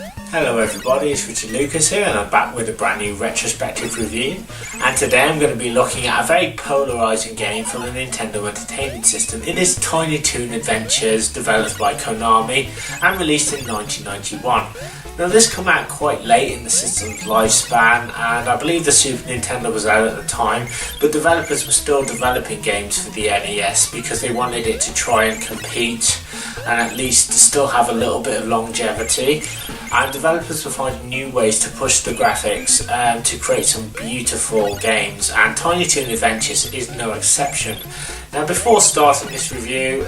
Hello everybody, it's Richard Lucas here and I'm back with a brand new retrospective review, and today I'm going to be looking at a very polarising game from the Nintendo Entertainment System. It is Tiny Toon Adventures, developed by Konami and released in 1991. Now this came out quite late in the system's lifespan, and I believe the Super Nintendo was out at the time, but developers were still developing games for the NES because they wanted it to try and compete and at least still have a little bit of longevity, and developers were finding new ways to push the graphics to create some beautiful games, and Tiny Toon Adventures is no exception. Now before starting this review,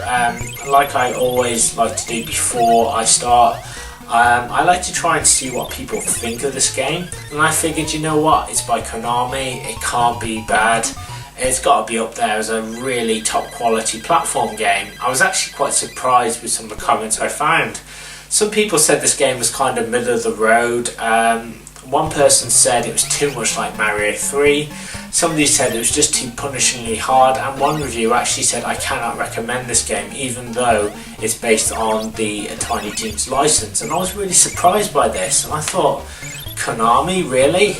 like I always like to do before I start, I like to try and see what people think of this game, and I figured, you know what, it's by Konami, it can't be bad. It's got to be up there as a really top quality platform game. I was actually quite surprised with some of the comments I found. Some people said this game was kind of middle of the road. One person said it was too much like Mario 3. Somebody said it was just too punishingly hard, and one review actually said I cannot recommend this game even though it's based on the Tiny Toons license. And I was really surprised by this, and I thought, Konami, really?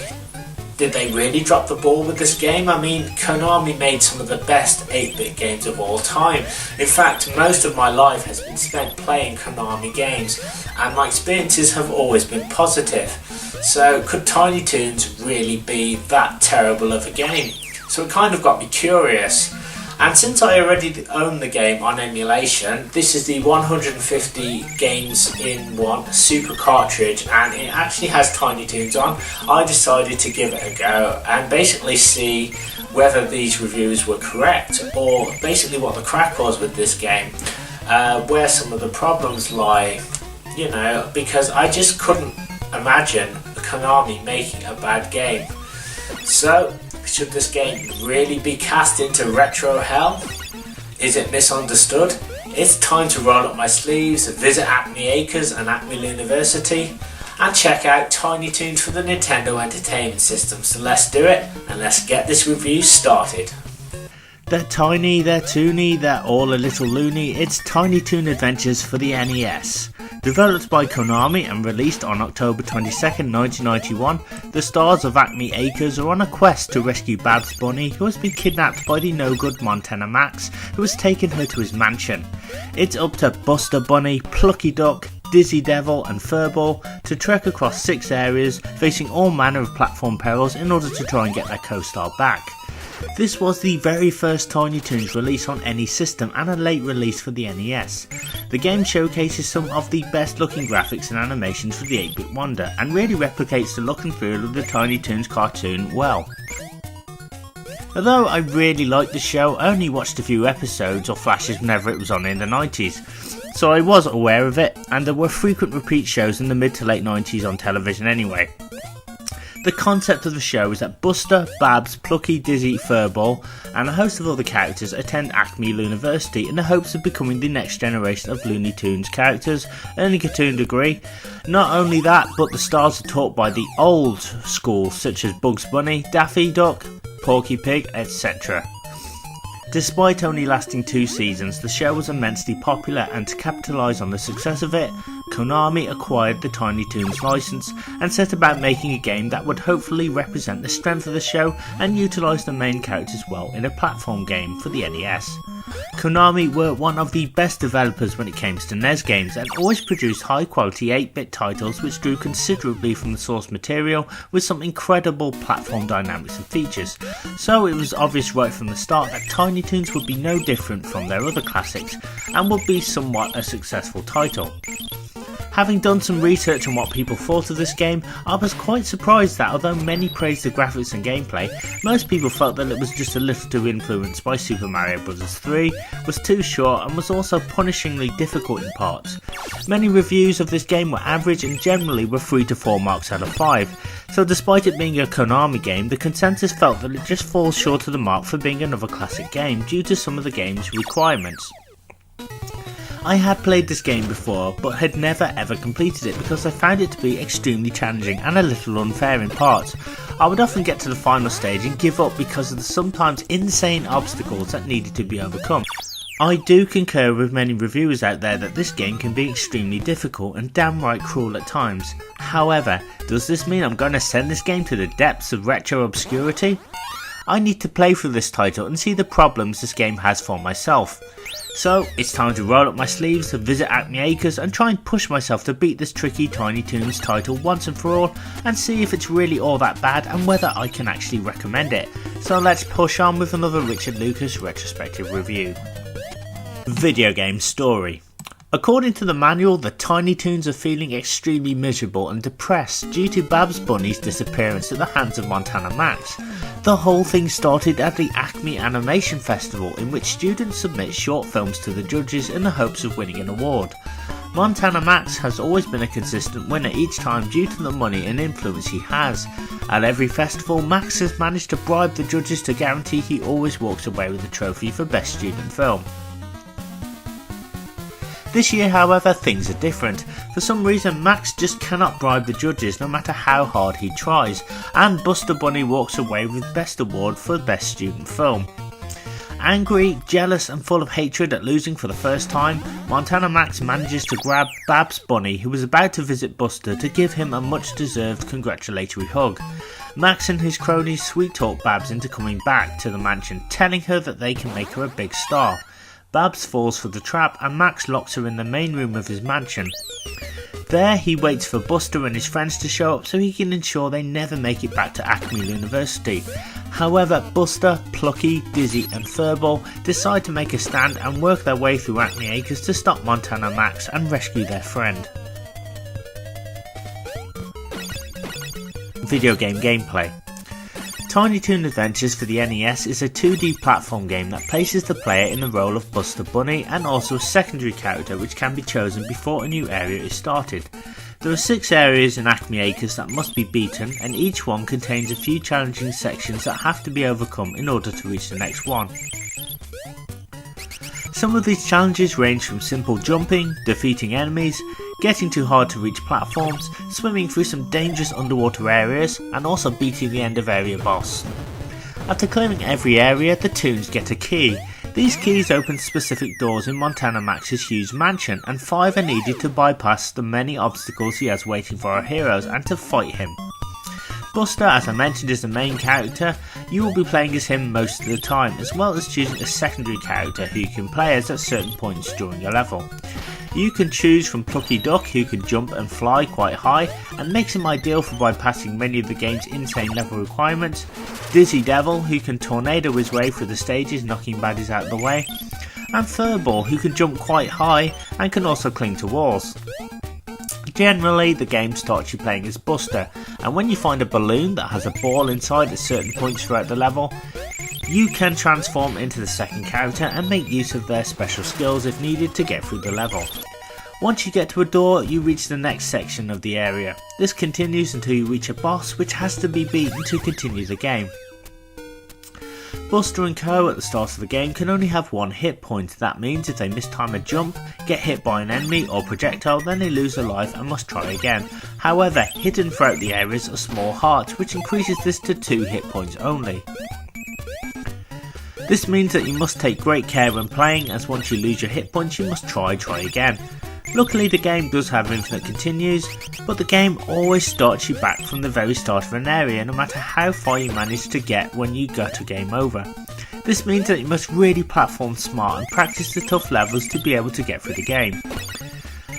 Did they really drop the ball with this game? I mean, Konami made some of the best 8-bit games of all time. In fact, most of my life has been spent playing Konami games, and my experiences have always been positive. So could Tiny Toons really be that terrible of a game? So it kind of got me curious. And since I already own the game on emulation, this is the 150 games in one super cartridge, and it actually has Tiny Toons on. I decided to give it a go and basically see whether these reviews were correct, or basically what the crack was with this game, where some of the problems lie, you know, because I just couldn't imagine Konami making a bad game. So, should this game really be cast into retro hell? Is it misunderstood? It's time to roll up my sleeves, visit Acme Acres and Acme University, and check out Tiny Toons for the Nintendo Entertainment System. So let's do it, and let's get this review started. They're tiny, they're toony, they're all a little loony. It's Tiny Toon Adventures for the NES. Developed by Konami and released on October 22nd, 1991, the stars of Acme Acres are on a quest to rescue Babs Bunny, who has been kidnapped by the no-good Montana Max, who has taken her to his mansion. It's up to Buster Bunny, Plucky Duck, Dizzy Devil and Furball to trek across 6 areas, facing all manner of platform perils in order to try and get their co-star back. This was the very first Tiny Toons release on any system and a late release for the NES. The game showcases some of the best looking graphics and animations for the 8-bit wonder, and really replicates the look and feel of the Tiny Toons cartoon well. Although I really liked the show, I only watched a few episodes or flashes whenever it was on in the 90s. So I was aware of it, and there were frequent repeat shows in the mid to late 90s on television anyway. The concept of the show is that Buster, Babs, Plucky, Dizzy, Furball and a host of other characters attend Acme University in the hopes of becoming the next generation of Looney Tunes characters, earning a Toon degree. Not only that, but the stars are taught by the old school such as Bugs Bunny, Daffy Duck, Porky Pig, etc. Despite only lasting 2 seasons, the show was immensely popular, and to capitalise on the success of it, Konami acquired the Tiny Toons license and set about making a game that would hopefully represent the strength of the show and utilise the main characters well in a platform game for the NES. Konami were one of the best developers when it came to NES games, and always produced high quality 8-bit titles which drew considerably from the source material with some incredible platform dynamics and features. So it was obvious right from the start that Tiny Toons would be no different from their other classics and would be somewhat a successful title. Having done some research on what people thought of this game, I was quite surprised that although many praised the graphics and gameplay, most people felt that it was just a little too influenced by Super Mario Bros. 3, was too short and was also punishingly difficult in parts. Many reviews of this game were average and generally were 3 to 4 marks out of 5, so despite it being a Konami game, the consensus felt that it just falls short of the mark for being another classic game due to some of the game's requirements. I had played this game before, but had never ever completed it because I found it to be extremely challenging and a little unfair in parts. I would often get to the final stage and give up because of the sometimes insane obstacles that needed to be overcome. I do concur with many reviewers out there that this game can be extremely difficult and downright cruel at times. However, does this mean I'm going to send this game to the depths of retro obscurity? I need to play through this title and see the problems this game has for myself. So it's time to roll up my sleeves, to visit Acme Acres and try and push myself to beat this tricky Tiny Toons title once and for all, and see if it's really all that bad and whether I can actually recommend it. So let's push on with another Richard Lucas retrospective review. Video game story. According to the manual, the Tiny Toons are feeling extremely miserable and depressed due to Babs Bunny's disappearance at the hands of Montana Max. The whole thing started at the Acme Animation Festival, in which students submit short films to the judges in the hopes of winning an award. Montana Max has always been a consistent winner each time due to the money and influence he has. At every festival, Max has managed to bribe the judges to guarantee he always walks away with a trophy for Best Student Film. This year, however, things are different. For some reason, Max just cannot bribe the judges no matter how hard he tries, and Buster Bunny walks away with Best Award for Best Student Film. Angry, jealous and full of hatred at losing for the first time, Montana Max manages to grab Babs Bunny, who was about to visit Buster, to give him a much deserved congratulatory hug. Max and his cronies sweet talk Babs into coming back to the mansion, telling her that they can make her a big star. Babs falls for the trap and Max locks her in the main room of his mansion. There he waits for Buster and his friends to show up so he can ensure they never make it back to Acme University. However, Buster, Plucky, Dizzy and Furball decide to make a stand and work their way through Acme Acres to stop Montana Max and rescue their friend. Video game gameplay. Tiny Toon Adventures for the NES is a 2D platform game that places the player in the role of Buster Bunny and also a secondary character which can be chosen before a new area is started. There are 6 areas in Acme Acres that must be beaten, and each one contains a few challenging sections that have to be overcome in order to reach the next one. Some of these challenges range from simple jumping, defeating enemies, getting to hard to reach platforms, swimming through some dangerous underwater areas, and also beating the end of area boss. After clearing every area, the Toons get a key. These keys open specific doors in Montana Max's huge mansion, and 5 are needed to bypass the many obstacles he has waiting for our heroes and to fight him. Buster, as I mentioned, is the main character. You will be playing as him most of the time, as well as choosing a secondary character who you can play as at certain points during your level. You can choose from Plucky Duck, who can jump and fly quite high and makes him ideal for bypassing many of the game's insane level requirements, Dizzy Devil, who can tornado his way through the stages knocking baddies out of the way, and Furball, who can jump quite high and can also cling to walls. Generally, the game starts you playing as Buster, and when you find a balloon that has a ball inside at certain points throughout the level, you can transform into the second character and make use of their special skills if needed to get through the level. Once you get to a door, you reach the next section of the area. This continues until you reach a boss which has to be beaten to continue the game. Buster and Co at the start of the game can only have 1 hit point. That means if they mistime a jump, get hit by an enemy or projectile, then they lose a life and must try again. However, hidden throughout the areas are small hearts, which increases this to 2 hit points only. This means that you must take great care when playing, as once you lose your hit points you must try again. Luckily the game does have infinite continues, but the game always starts you back from the very start of an area no matter how far you manage to get when you go to game over. This means that you must really platform smart and practice the tough levels to be able to get through the game.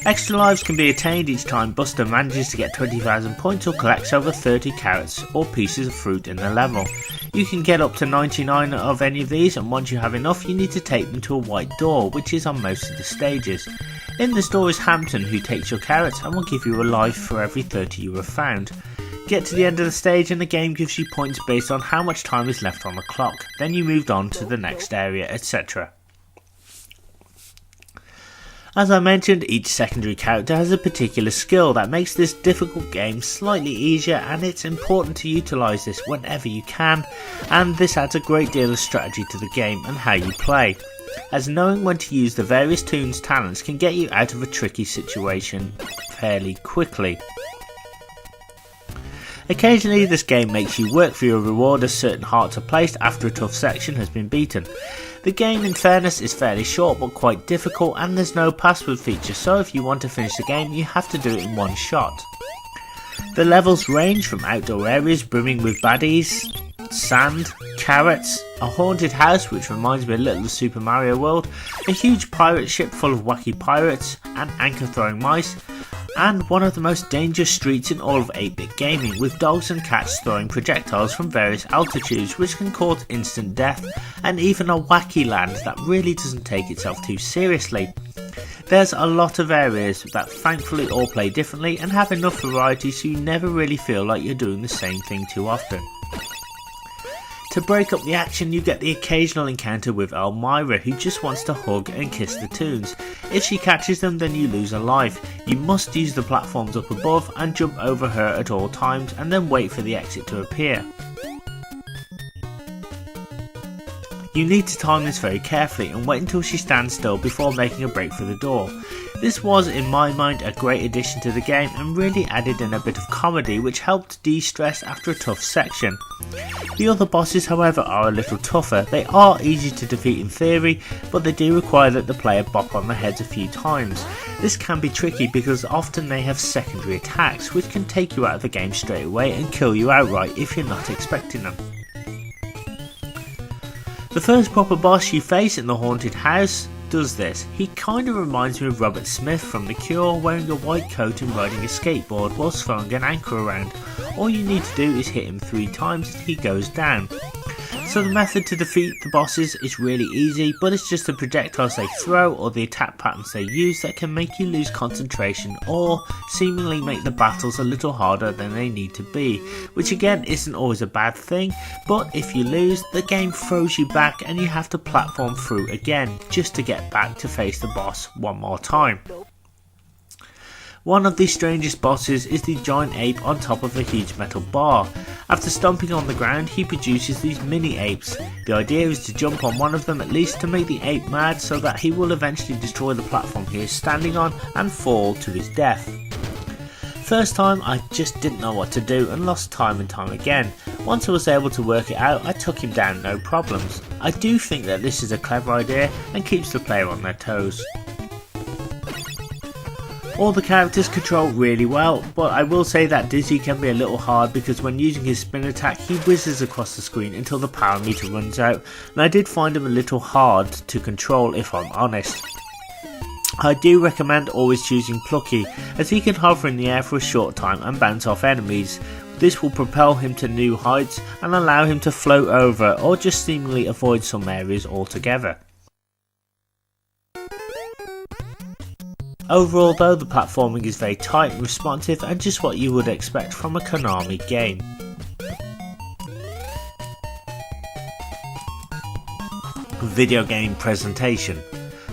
Extra lives can be attained each time Buster manages to get 20,000 points or collects over 30 carrots or pieces of fruit in the level. You can get up to 99 of any of these, and once you have enough you need to take them to a white door which is on most of the stages. In this door is Hampton, who takes your carrots and will give you a life for every 30 you have found. Get to the end of the stage and the game gives you points based on how much time is left on the clock, then you moved on to the next area, etc. As I mentioned, each secondary character has a particular skill that makes this difficult game slightly easier, and it's important to utilise this whenever you can, and this adds a great deal of strategy to the game and how you play, as knowing when to use the various Toons' talents can get you out of a tricky situation fairly quickly. Occasionally this game makes you work for your reward as certain hearts are placed after a tough section has been beaten. The game in fairness is fairly short but quite difficult, and there's no password feature, so if you want to finish the game you have to do it in one shot. The levels range from outdoor areas brimming with baddies, sand, carrots, a haunted house which reminds me a little of Super Mario World, a huge pirate ship full of wacky pirates and anchor throwing mice, and one of the most dangerous streets in all of 8-bit gaming, with dogs and cats throwing projectiles from various altitudes which can cause instant death, and even a wacky land that really doesn't take itself too seriously. There's a lot of areas that thankfully all play differently and have enough variety so you never really feel like you're doing the same thing too often. To break up the action, you get the occasional encounter with Elmira, who just wants to hug and kiss the Toons. If she catches them, then you lose a life. You must use the platforms up above and jump over her at all times and then wait for the exit to appear. You need to time this very carefully and wait until she stands still before making a break for the door. This was, in my mind, a great addition to the game and really added in a bit of comedy which helped de-stress after a tough section. The other bosses, however, are a little tougher. They are easy to defeat in theory, but they do require that the player bop on their heads a few times. This can be tricky because often they have secondary attacks which can take you out of the game straight away and kill you outright if you're not expecting them. The first proper boss you face in the haunted house does this. He kinda reminds me of Robert Smith from The Cure, wearing a white coat and riding a skateboard whilst throwing an anchor around. All you need to do is hit him 3 times and he goes down. So the method to defeat the bosses is really easy, but it's just the projectiles they throw or the attack patterns they use that can make you lose concentration or seemingly make the battles a little harder than they need to be, which again isn't always a bad thing, but if you lose, the game throws you back and you have to platform through again just to get back to face the boss one more time. One of the strangest bosses is the giant ape on top of a huge metal bar. After stomping on the ground, he produces these mini apes. The idea is to jump on one of them at least to make the ape mad so that he will eventually destroy the platform he is standing on and fall to his death. First time I just didn't know what to do and lost time and time again. Once I was able to work it out, I took him down no problems. I do think that this is a clever idea and keeps the player on their toes. All the characters control really well, but I will say that Dizzy can be a little hard because when using his spin attack he whizzes across the screen until the power meter runs out, and I did find him a little hard to control if I'm honest. I do recommend always choosing Plucky, as he can hover in the air for a short time and bounce off enemies. This will propel him to new heights and allow him to float over or just seemingly avoid some areas altogether. Overall though, the platforming is very tight and responsive and just what you would expect from a Konami game. Video game presentation.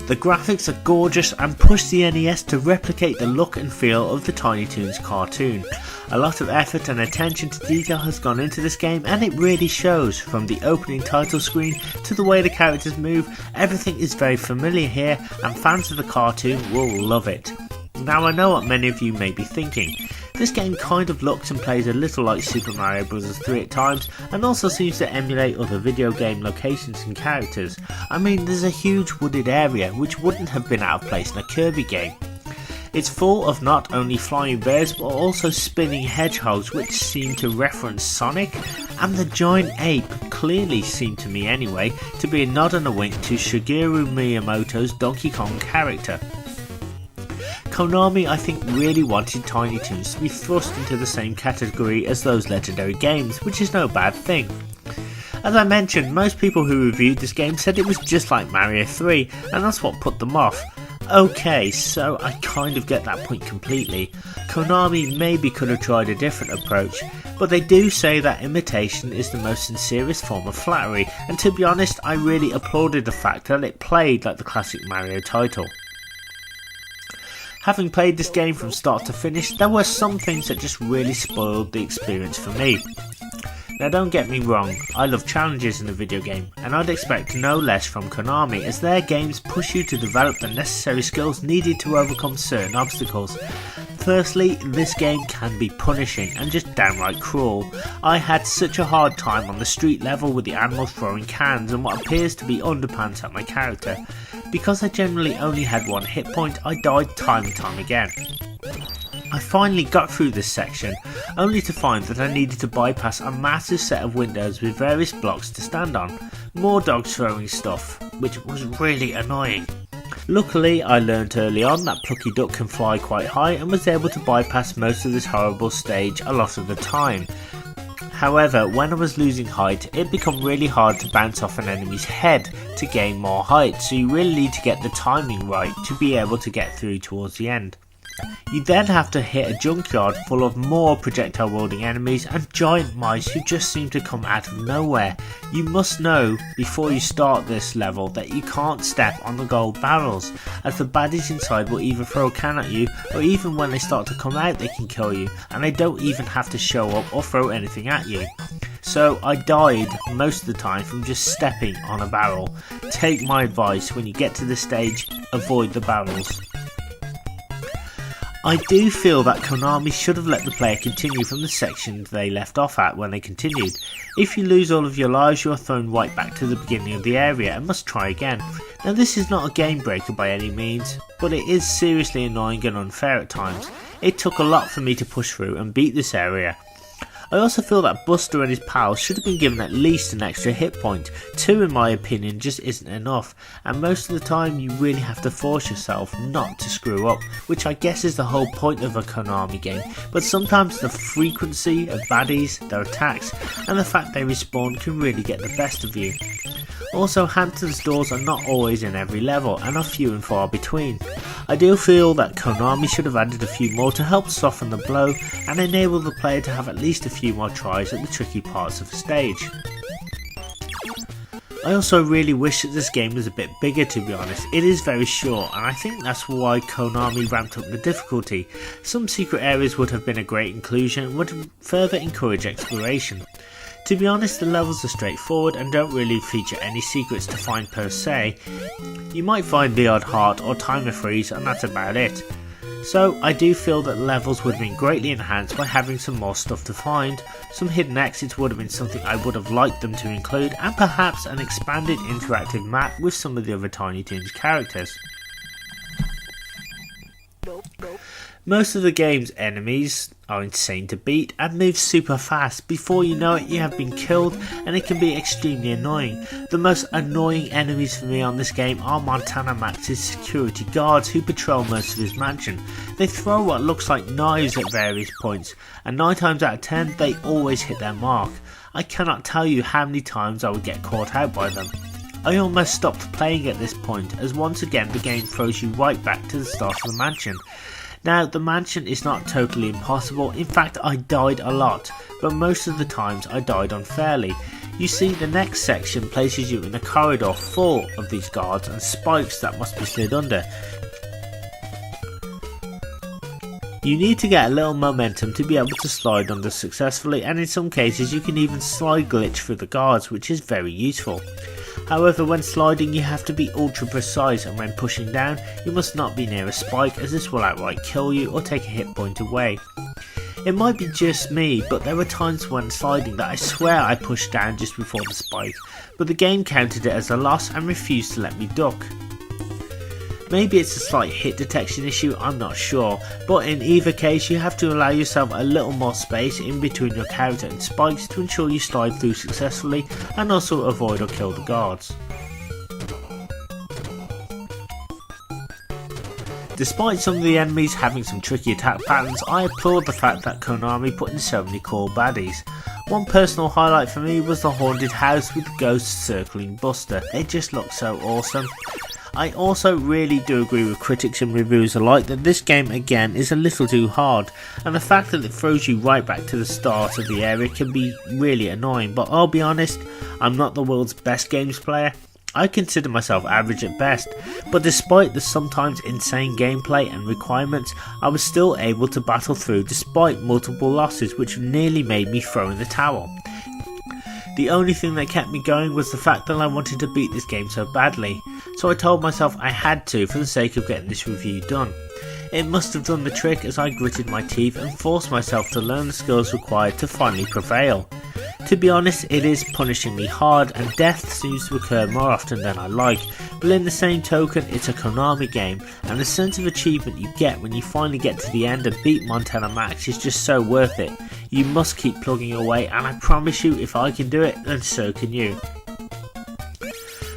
The graphics are gorgeous and push the NES to replicate the look and feel of the Tiny Toons cartoon. A lot of effort and attention to detail has gone into this game and it really shows. From the opening title screen to the way the characters move, everything is very familiar here and fans of the cartoon will love it. Now I know what many of you may be thinking. This game kind of looks and plays a little like Super Mario Bros. 3 at times and also seems to emulate other video game locations and characters. I mean, there's a huge wooded area which wouldn't have been out of place in a Kirby game. It's full of not only flying bears but also spinning hedgehogs which seem to reference Sonic, and the giant ape clearly seemed to me anyway to be a nod and a wink to Shigeru Miyamoto's Donkey Kong character. Konami I think really wanted Tiny Toons to be thrust into the same category as those legendary games, which is no bad thing. As I mentioned, most people who reviewed this game said it was just like Mario 3 and that's what put them off. Okay, so I kind of get that point completely. Konami maybe could have tried a different approach, but they do say that imitation is the most sincerest form of flattery, and to be honest I really applauded the fact that it played like the classic Mario title. Having played this game from start to finish, there were some things that just really spoiled the experience for me. Now don't get me wrong, I love challenges in a video game, and I'd expect no less from Konami as their games push you to develop the necessary skills needed to overcome certain obstacles. Firstly, this game can be punishing and just downright cruel. I had such a hard time on the street level with the animals throwing cans and what appears to be underpants at my character. Because I generally only had one hit point, I died time and time again. I finally got through this section, only to find that I needed to bypass a massive set of windows with various blocks to stand on. More dogs throwing stuff, which was really annoying. Luckily, I learnt early on that Plucky Duck can fly quite high and was able to bypass most of this horrible stage a lot of the time. However, when I was losing height, it became really hard to bounce off an enemy's head to gain more height, so you really need to get the timing right to be able to get through towards the end. You then have to hit a junkyard full of more projectile wielding enemies and giant mice who just seem to come out of nowhere. You must know before you start this level that you can't step on the gold barrels, as the baddies inside will either throw a can at you, or even when they start to come out they can kill you, and they don't even have to show up or throw anything at you. So I died most of the time from just stepping on a barrel. Take my advice, when you get to this stage, avoid the barrels. I do feel that Konami should have let the player continue from the section they left off at when they continued. If you lose all of your lives, you are thrown right back to the beginning of the area and must try again. Now, this is not a game breaker by any means, but it is seriously annoying and unfair at times. It took a lot for me to push through and beat this area. I also feel that Buster and his pals should have been given at least an extra hit point. 2 in my opinion just isn't enough, and most of the time you really have to force yourself not to screw up, which I guess is the whole point of a Konami game, but sometimes the frequency of baddies, their attacks, and the fact they respawn can really get the best of you. Also, Hampton's doors are not always in every level and are few and far between. I do feel that Konami should have added a few more to help soften the blow and enable the player to have at least a few more tries at the tricky parts of the stage. I also really wish that this game was a bit bigger, to be honest. It is very short, and I think that's why Konami ramped up the difficulty. Some secret areas would have been a great inclusion and would further encourage exploration. To be honest, the levels are straightforward and don't really feature any secrets to find per se. You might find the odd heart or timer freeze, and that's about it. So I do feel that the levels would have been greatly enhanced by having some more stuff to find. Some hidden exits would have been something I would have liked them to include, and perhaps an expanded interactive map with some of the other Tiny Toons characters. Most of the game's enemies are insane to beat and move super fast. Before you know it, you have been killed, and it can be extremely annoying. The most annoying enemies for me on this game are Montana Max's security guards who patrol most of his mansion. They throw what looks like knives at various points, and 9 times out of 10 they always hit their mark. I cannot tell you how many times I would get caught out by them. I almost stopped playing at this point, as once again the game throws you right back to the start of the mansion. Now, the mansion is not totally impossible. In fact, I died a lot, but most of the times I died unfairly. You see, the next section places you in a corridor full of these guards and spikes that must be slid under. You need to get a little momentum to be able to slide under successfully, and in some cases you can even slide glitch through the guards, which is very useful. However, when sliding you have to be ultra precise, and when pushing down you must not be near a spike, as this will outright kill you or take a hit point away. It might be just me, but there were times when sliding that I swear I pushed down just before the spike, but the game counted it as a loss and refused to let me duck. Maybe it's a slight hit detection issue, I'm not sure, but in either case you have to allow yourself a little more space in between your character and spikes to ensure you slide through successfully and also avoid or kill the guards. Despite some of the enemies having some tricky attack patterns, I applaud the fact that Konami put in so many cool baddies. One personal highlight for me was the haunted house with ghosts circling Buster. They just look so awesome. I also really do agree with critics and reviewers alike that this game again is a little too hard, and the fact that it throws you right back to the start of the area can be really annoying, but I'll be honest, I'm not the world's best games player. I consider myself average at best, but despite the sometimes insane gameplay and requirements, I was still able to battle through despite multiple losses which nearly made me throw in the towel. The only thing that kept me going was the fact that I wanted to beat this game so badly, so I told myself I had to for the sake of getting this review done. It must have done the trick as I gritted my teeth and forced myself to learn the skills required to finally prevail. To be honest, it is punishingly hard and death seems to occur more often than I like, but in the same token it's a Konami game and the sense of achievement you get when you finally get to the end and beat Montana Max is just so worth it. You must keep plugging away and I promise you if I can do it then so can you.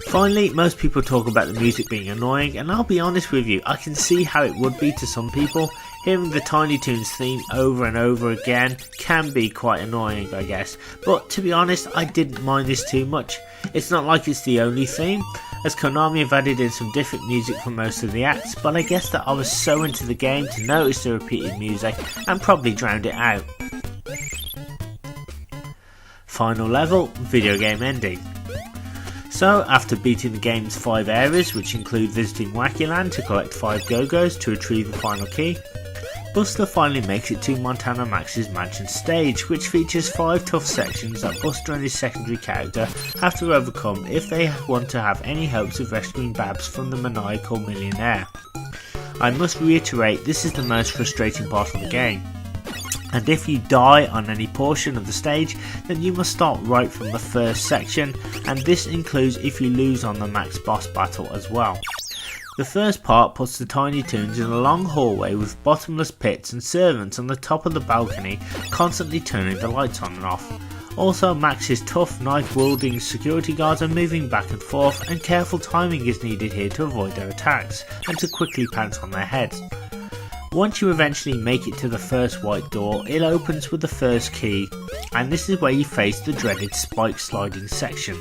Finally, most people talk about the music being annoying and I'll be honest with you, I can see how it would be to some people. Hearing the Tiny Toons theme over and over again can be quite annoying I guess, but to be honest I didn't mind this too much. It's not like it's the only theme, as Konami have added in some different music for most of the acts, but I guess that I was so into the game to notice the repeated music and probably drowned it out. Final level, video game ending. So, after beating the game's 5 areas, which include visiting Wacky Land to collect 5 Go-Go's to retrieve the final key, Buster finally makes it to Montana Max's mansion stage, which features 5 tough sections that Buster and his secondary character have to overcome if they want to have any hopes of rescuing Babs from the maniacal millionaire. I must reiterate, this is the most frustrating part of the game. And if you die on any portion of the stage, then you must start right from the first section, and this includes if you lose on the max boss battle as well. The first part puts the Tiny Toons in a long hallway with bottomless pits and servants on the top of the balcony constantly turning the lights on and off. Also, Max's tough knife-wielding security guards are moving back and forth, and careful timing is needed here to avoid their attacks and to quickly pounce on their heads. Once you eventually make it to the first white door, it opens with the first key, and this is where you face the dreaded spike sliding section.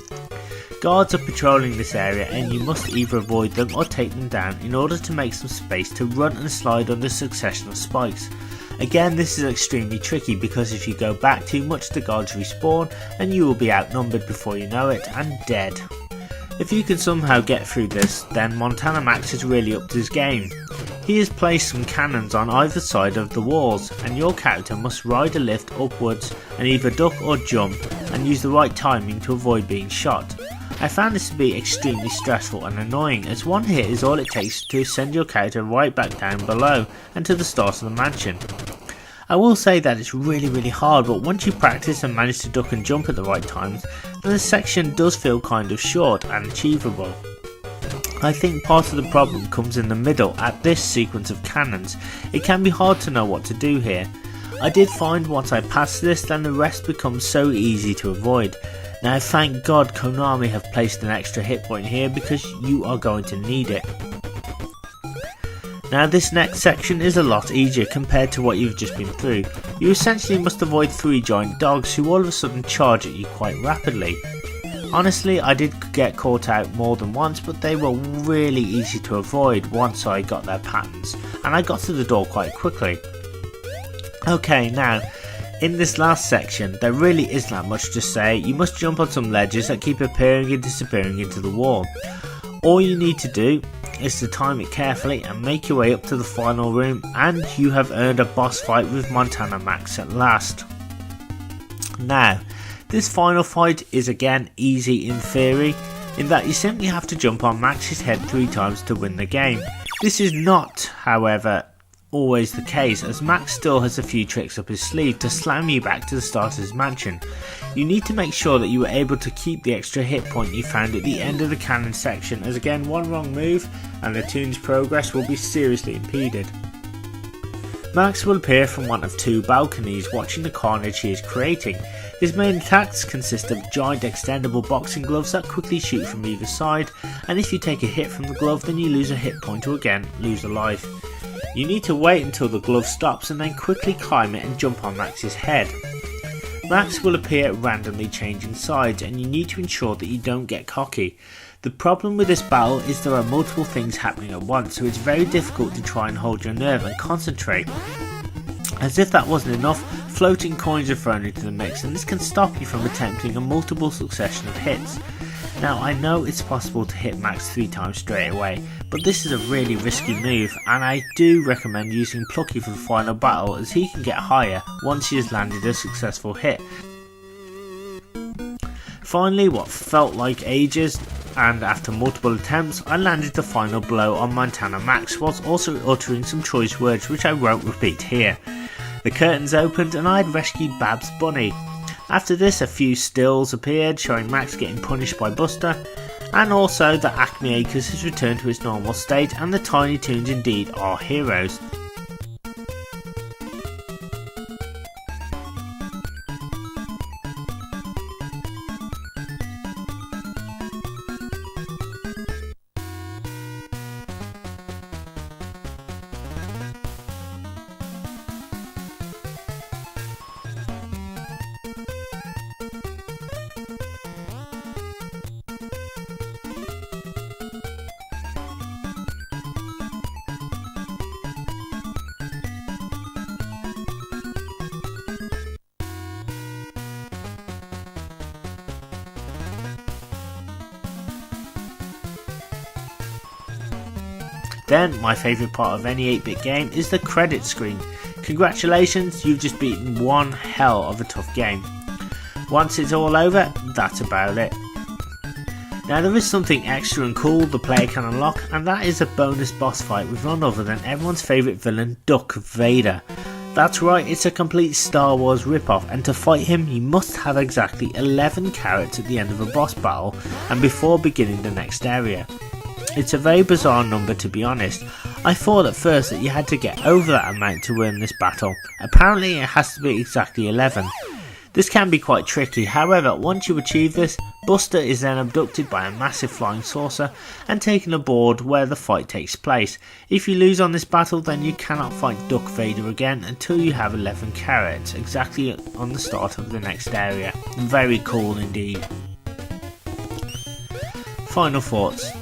Guards are patrolling this area and you must either avoid them or take them down in order to make some space to run and slide under a succession of spikes. Again, this is extremely tricky because if you go back too much the guards respawn and you will be outnumbered before you know it and dead. If you can somehow get through this, then Montana Max is really upped his game. He has placed some cannons on either side of the walls, and your character must ride a lift upwards and either duck or jump and use the right timing to avoid being shot. I found this to be extremely stressful and annoying, as one hit is all it takes to send your character right back down below and to the start of the mansion. I will say that it's really hard, but once you practice and manage to duck and jump at the right times, then the section does feel kind of short and achievable. I think part of the problem comes in the middle at this sequence of cannons. It can be hard to know what to do here. I did find once I passed this, then the rest becomes so easy to avoid. Now thank God Konami have placed an extra hit point here because you are going to need it. Now this next section is a lot easier compared to what you've just been through. You essentially must avoid 3 giant dogs who all of a sudden charge at you quite rapidly. Honestly, I did get caught out more than once, but they were really easy to avoid once I got their patterns, and I got to the door quite quickly. Okay, now, in this last section, there really isn't that much to say. You must jump on some ledges that keep appearing and disappearing into the wall. All you need to do is to time it carefully and make your way up to the final room, and you have earned a boss fight with Montana Max at last. Now, this final fight is again easy in theory, in that you simply have to jump on Max's head 3 times to win the game. This is not, however, always the case, as Max still has a few tricks up his sleeve to slam you back to the start of his mansion. You need to make sure that you are able to keep the extra hit point you found at the end of the cannon section, as again one wrong move and the Toon's progress will be seriously impeded. Max will appear from one of 2 balconies watching the carnage he is creating. His main attacks consist of giant extendable boxing gloves that quickly shoot from either side, and if you take a hit from the glove then you lose a hit point or again lose a life. You need to wait until the glove stops and then quickly climb it and jump on Max's head. Max will appear randomly changing sides and you need to ensure that you don't get cocky. The problem with this battle is there are multiple things happening at once, so it's very difficult to try and hold your nerve and concentrate. As if that wasn't enough, floating coins are thrown into the mix and this can stop you from attempting a multiple succession of hits. Now I know it's possible to hit Max 3 times straight away, but this is a really risky move and I do recommend using Plucky for the final battle, as he can get higher once he has landed a successful hit. Finally, what felt like ages and after multiple attempts I landed the final blow on Montana Max, whilst also uttering some choice words which I won't repeat here. The curtains opened and I had rescued Babs Bunny. After this a few stills appeared showing Max getting punished by Buster, and also that Acme Acres has returned to its normal state and the Tiny Toons indeed are heroes. Then, my favourite part of any 8-bit game is the credit screen. Congratulations, you've just beaten one hell of a tough game. Once it's all over, that's about it. Now there is something extra and cool the player can unlock, and that is a bonus boss fight with none other than everyone's favourite villain, Darth Vader. That's right, it's a complete Star Wars rip-off, and to fight him you must have exactly 11 carrots at the end of a boss battle and before beginning the next area. It's a very bizarre number, to be honest. I thought at first that you had to get over that amount to win this battle. Apparently it has to be exactly 11. This can be quite tricky, however once you achieve this, Buster is then abducted by a massive flying saucer and taken aboard where the fight takes place. If you lose on this battle then you cannot fight Darth Vader again until you have 11 carrots, exactly on the start of the next area. Very cool indeed. Final thoughts.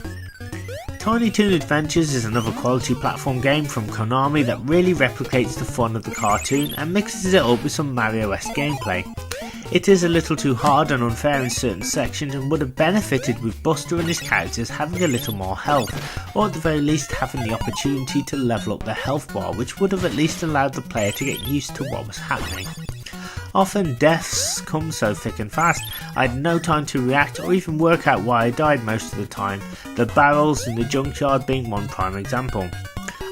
Tiny Toon Adventures is another quality platform game from Konami that really replicates the fun of the cartoon and mixes it up with some Mario-esque gameplay. It is a little too hard and unfair in certain sections and would have benefited with Buster and his characters having a little more health, or at the very least having the opportunity to level up their health bar, which would have at least allowed the player to get used to what was happening. Often deaths come so thick and fast, I had no time to react or even work out why I died most of the time, the barrels in the junkyard being one prime example.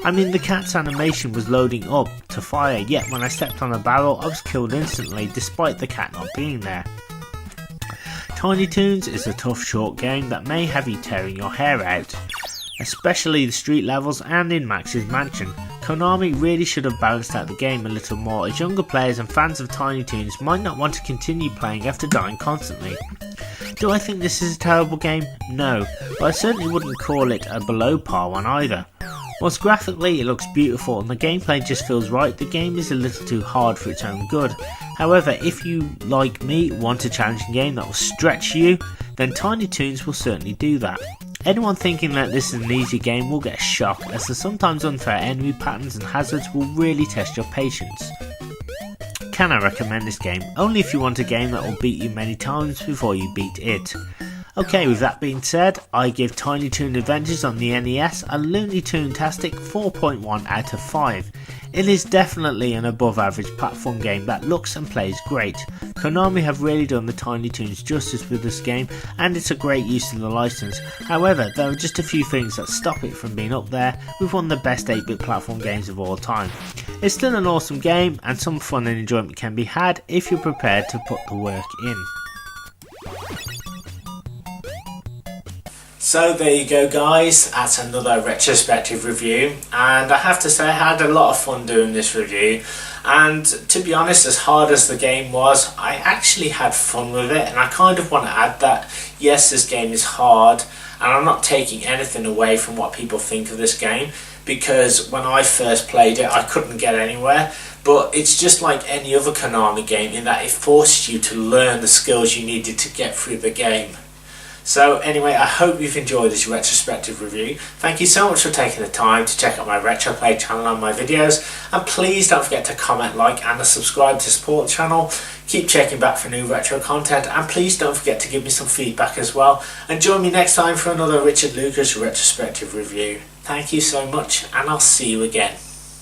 I mean, the cat's animation was loading up to fire, yet when I stepped on a barrel I was killed instantly despite the cat not being there. Tiny Toons is a tough short game that may have you tearing your hair out, especially the street levels and in Max's mansion. Konami really should have balanced out the game a little more, as younger players and fans of Tiny Toons might not want to continue playing after dying constantly. Do I think this is a terrible game? No, but I certainly wouldn't call it a below par one either. Whilst graphically it looks beautiful and the gameplay just feels right, the game is a little too hard for its own good. However, if you, like me, want a challenging game that will stretch you, then Tiny Toons will certainly do that. Anyone thinking that this is an easy game will get a shock, as the sometimes unfair enemy patterns and hazards will really test your patience. Can I recommend this game? Only if you want a game that will beat you many times before you beat it. Okay, with that being said, I give Tiny Toon Adventures on the NES a Looney Toon-tastic 4.1 out of 5. It is definitely an above average platform game that looks and plays great. Konami have really done the Tiny Toons justice with this game, and it's a great use of the license. However, there are just a few things that stop it from being up there with one of the best 8-bit platform games of all time. It's still an awesome game, and some fun and enjoyment can be had if you're prepared to put the work in. So there you go guys, that's another retrospective review, and I have to say I had a lot of fun doing this review, and to be honest, as hard as the game was, I actually had fun with it, and I kind of want to add that yes, this game is hard, and I'm not taking anything away from what people think of this game, because when I first played it I couldn't get anywhere, but it's just like any other Konami game in that it forced you to learn the skills you needed to get through the game. So anyway, I hope you've enjoyed this retrospective review. Thank you so much for taking the time to check out my RetroPlay channel and my videos, and please don't forget to comment, like and subscribe to support the channel. Keep checking back for new retro content, and please don't forget to give me some feedback as well, and join me next time for another Richard Lucas retrospective review. Thank you so much, and I'll see you again.